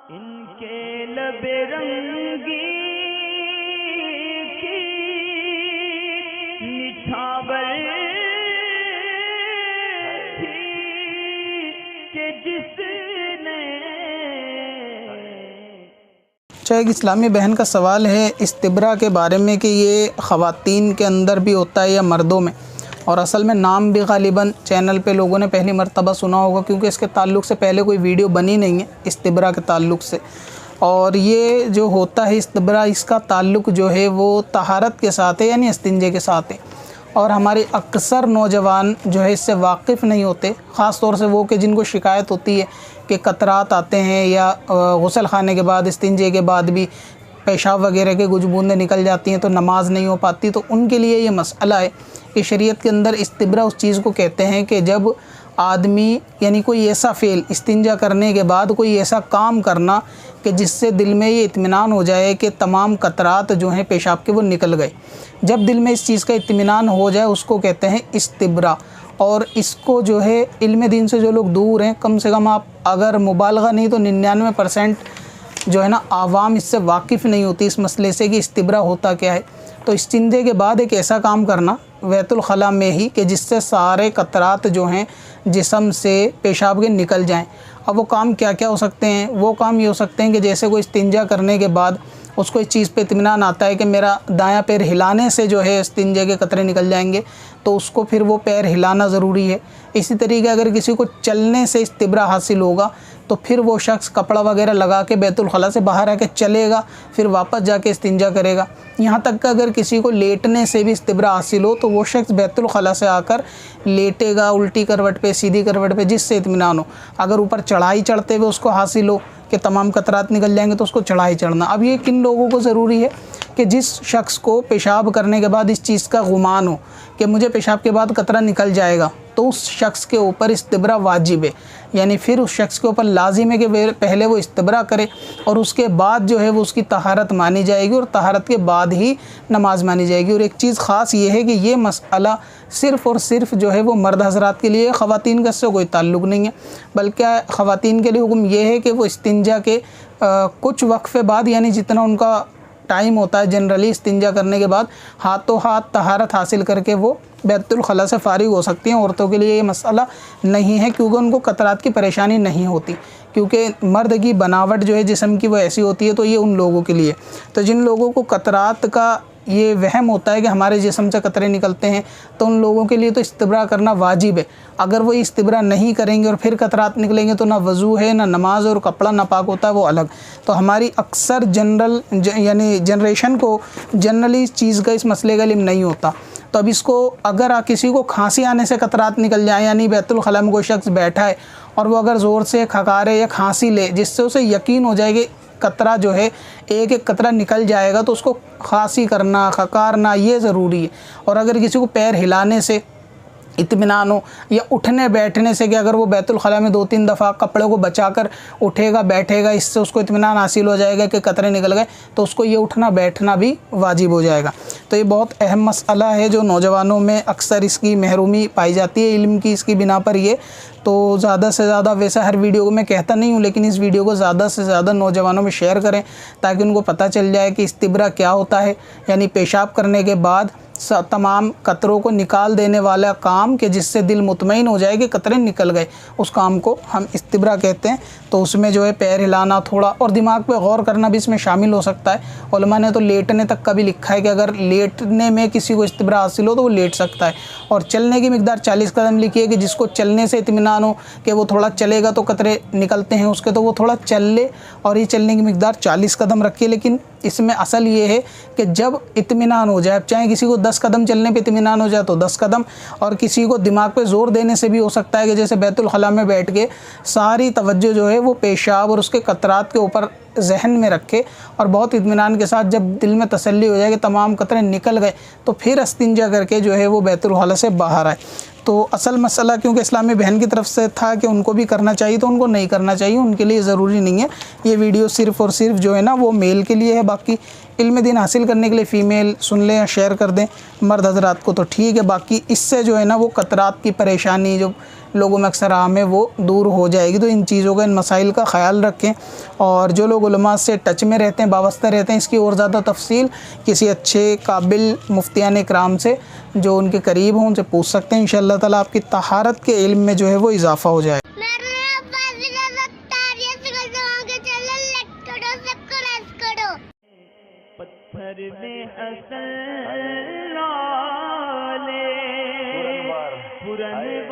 इनके लबे रंगी की निछावर थी कि जिसने। एक इस्लामी बहन का सवाल है इस्तिब्रा के बारे में कि ये ख़वातीन के अंदर भी होता है या मर्दों में, और असल में नाम भी ग़ालिबन चैनल पे लोगों ने पहली मर्तबा सुना होगा क्योंकि इसके ताल्लुक़ से पहले कोई वीडियो बनी नहीं है इस्तिब्रा के ताल्लुक़ से। और ये जो होता है इस्तिब्रा, इसका ताल्लुक़ जो है वो तहारत के साथ है, यानी इस्तिंजे के साथ है। और हमारे अक्सर नौजवान जो है इससे वाकिफ़ नहीं होते, ख़ास तौर से वो कि जिनको शिकायत होती है कि कतरात आते हैं या गुस्ल खाने के बाद इस्तिंजे के बाद भी पेशाब वगैरह के कुछ बूंदें निकल जाती हैं तो नमाज नहीं हो पाती। तो उनके लिए ये मसला है कि शरीयत के अंदर इस्तिब्रा उस चीज़ को कहते हैं कि जब आदमी यानी कोई ऐसा फ़ेल इस्तिंजा करने के बाद कोई ऐसा काम करना कि जिससे दिल में ये इत्मीनान हो जाए कि तमाम कतरात जो हैं पेशाब के वो निकल गए। जब दिल में इस चीज़ का इत्मीनान हो जाए उसको कहते हैं इस्तिब्रा। और इसको जो है इल्म दीन से जो लोग दूर हैं, कम से कम आप अगर मुबालगा नहीं तो 99% जो है ना आवाम इससे वाकिफ़ नहीं होती इस मसले से कि इस्तिब्रा होता क्या है। तो इस्तिंजे के बाद एक ऐसा काम करना बैतुल खला में ही कि जिससे सारे कतरात जो हैं जिस्म से पेशाब के निकल जाएं। अब वो काम क्या क्या हो सकते हैं? वो काम ये हो सकते हैं कि जैसे कोई इस्तिंजा करने के बाद उसको इस चीज़ पे इत्मीनान आता है कि मेरा दायां पैर हिलाने से जो है इस्तिंजे के कतरे निकल जाएंगे, तो उसको फिर वो पैर हिलाना ज़रूरी है। इसी तरीके अगर किसी को चलने से इस्तिब्रा हासिल होगा तो फिर वो शख्स कपड़ा वगैरह लगा के बैतुल खला से बाहर आके चलेगा, फिर वापस जाके इस्तिंजा करेगा। यहाँ तक कि अगर किसी को लेटने से भी इस्तिब्रा हासिल हो तो वो शख्स बैतुल खला से आकर लेटेगा, उल्टी करवट पे, सीधी करवट पे, जिससे इत्मीनान हो। अगर ऊपर चढ़ाई चढ़ते हुए उसको हासिल हो कि तमाम कतरात निकल जाएंगे तो उसको चढ़ाई चढ़ना। अब ये किन लोगों को ज़रूरी है कि जिस शख्स को पेशाब करने के बाद इस चीज़ का गुमान हो कि मुझे पेशाब के बाद कतरा निकल जाएगा, तो उस शख्स के ऊपर इस्तिब्रा वाजिब है। यानी फिर उस शख्स के ऊपर लाजिम है कि पहले वो इस्तिब्रा करे और उसके बाद जो है वो उसकी तहारत मानी जाएगी और तहारत के बाद ही नमाज मानी जाएगी। और एक चीज़ ख़ास ये है कि ये मसला सिर्फ़ और सिर्फ जो है वो मर्द हज़रात के लिए, ख़वातीन का इससे कोई ताल्लुक़ नहीं है। बल्कि ख़वातीन के लिए हुक्म ये है कि वो इस्तिंजा के कुछ वक्फ़े बाद, यानी जितना उनका टाइम होता है जनरली इस्तिंजा करने के बाद, हाथों हाथ तहारत हासिल करके वो बैतुल खला से फ़ारिग हो सकती हैं। औरतों के लिए ये मसला नहीं है क्योंकि उनको कतरात की परेशानी नहीं होती, क्योंकि मर्द की बनावट जो है जिस्म की वो ऐसी होती है। तो ये उन लोगों के लिए, तो जिन लोगों को कतरात का ये वहम होता है कि हमारे जिस्म से कतरे निकलते हैं, तो उन लोगों के लिए तो इस्तिब्रा करना वाजिब है। अगर वो इस्तिब्रा नहीं करेंगे और फिर कतरात निकलेंगे तो ना वज़ू है, ना नमाज, और कपड़ा नापाक होता है वो अलग। तो हमारी अक्सर यानी जनरेशन को जनरली इस चीज़ का, इस मसले का इल्म नहीं होता। तो अब इसको अगर किसी को खांसी आने से कतरात निकल जाए, यानी बैतुल खला में कोई शख्स बैठा है और वो अगर ज़ोर से खकारे या खांसी ले जिससे उसे यकीन हो जाए कि कतरा जो है एक एक कतरा निकल जाएगा, तो उसको खांसी करना, खकारना ये ज़रूरी है। और अगर किसी को पैर हिलाने से इत्मीनान हो या उठने बैठने से कि अगर वो बैतुल खला में 2-3 दफ़ा कपड़े को बचाकर उठेगा बैठेगा, इससे उसको इत्मीनान हासिल हो जाएगा कि कतरे निकल गए, तो उसको ये उठना बैठना भी वाजिब हो जाएगा। तो ये बहुत अहम मसला है जो नौजवानों में अक्सर इसकी महरूमी पाई जाती है इल्म की, इसकी बिना पर ये। तो ज़्यादा से ज़्यादा, वैसे हर वीडियो को मैं कहता नहीं हूँ, लेकिन इस वीडियो को ज़्यादा से ज़्यादा नौजवानों में शेयर करें ताकि उनको पता चल जाए कि इस्तिब्रा क्या होता है। यानी पेशाब करने के बाद तमाम कतरों को निकाल देने वाला काम कि जिससे दिल मुतमईन हो जाए कि कतरे निकल गए, उस काम को हम इस्तिब्रा कहते हैं। तो उसमें जो है पैर हिलाना थोड़ा और दिमाग पे गौर करना भी इसमें शामिल हो सकता है। उलमा ने तो लेटने तक का भी लिखा है कि अगर लेटने में किसी को इस्तिब्रा हासिल हो तो वो लेट सकता है। और चलने की मिकदार 40 कदम लिखी है कि जिसको चलने से इत्मीनान हो कि वो थोड़ा चलेगा तो कतरे निकलते हैं उसके, तो वो थोड़ा चल ले, और ये चलने की मिकदार 40 कदम रखिए। लेकिन इसमें असल ये है कि जब इत्मीनान हो जाए, चाहे किसी को 10 कदम चलने पे इत्मीनान हो जाए तो 10 कदम, और किसी को दिमाग पे ज़ोर देने से भी हो सकता है कि जैसे बैतुल खला में बैठ के सारी तवज्जो जो है वो पेशाब और उसके कतरात के ऊपर जहन में रखे और बहुत इत्मीनान के साथ जब दिल में तसल्ली हो जाए कि तमाम कतरे निकल गए, तो फिर इस्तिंजा करके जो है वो बैतुल खला से बाहर आए। तो असल मसला क्योंकि इस्लामी बहन की तरफ से था कि उनको भी करना चाहिए, तो उनको नहीं करना चाहिए, उनके लिए ज़रूरी नहीं है। ये वीडियो सिर्फ़ और सिर्फ जो है ना वो मेल के लिए है। बाकी इल्म दीन हासिल करने के लिए फ़ीमेल सुन लें या शेयर कर दें मर्द हज़रात को तो ठीक है। बाकी इससे जो है ना वो कतरात की परेशानी, जो लोगों में अक्सर आम है वो दूर हो जाएगी। तो इन चीज़ों का, इन मसाइल का ख़याल रखें और जो लोग उलमा से टच में रहते हैं, वाबस्ता रहते हैं, इसकी और ज़्यादा तफसील किसी अच्छे काबिल मुफ्तियान इकराम से जो उनके करीब हों उनसे पूछ सकते हैं। इंशाअल्लाह ताला आपकी तहारत के इल्म में जो है वो इजाफ़ा हो जाए। पत्थर में असल लाले पुरन